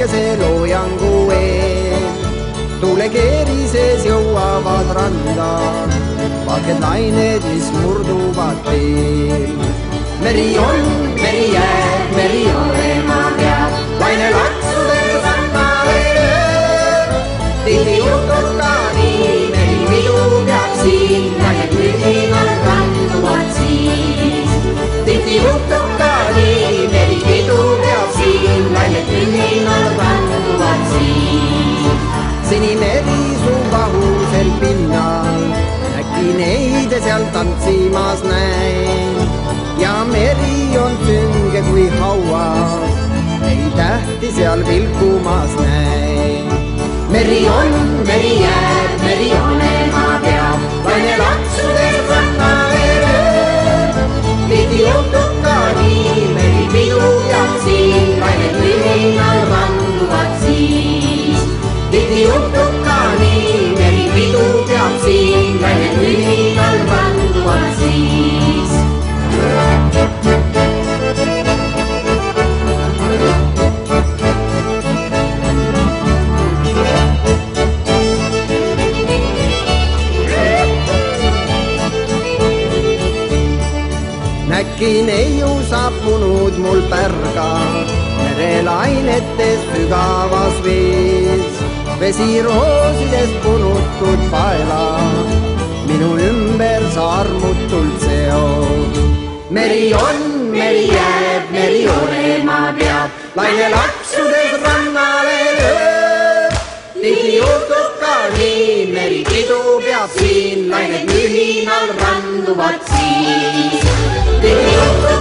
päikese loojangu eel. Tuulekeerises jõuavad randa valged lained, mis murduvad teel. Meri on, meri jääb, meri olema peab, laine laksudes rannale lööb. Tihti juhtub ka nii, meri pidu peab siin, lained mühinal randuvad siis. Tihti juhtub ka nii, meri pidu peab siin, lained mühinal randuvad siis. Sinimeri su vahusel pinnal, äkki neide seal tantsimas näen. Ja meri on sünge kui hauas, ei tähti seal vilkumas näen. Meri on, meri jääb, meri olema peab, laine laksudes rannale lööb. Tihti juhtub ka nii, meri pidu peab siin, lained mühinal randuvad siis. Tihti juhtub ka nii, meri pidu peab siin, lained mühinal randuvad siis. Äkki neiu saapunud mul pärga merelainetes sügavas vees. Vesi roosidest punutud paela minu ümber sa armutult seod. Meri on, meri jääb, meri olema peab, laine laksudes rannale lööb. Tihti juhtub ka nii, meri pidu peab siin, lained mühinal randuvad siis. Tihti juhtub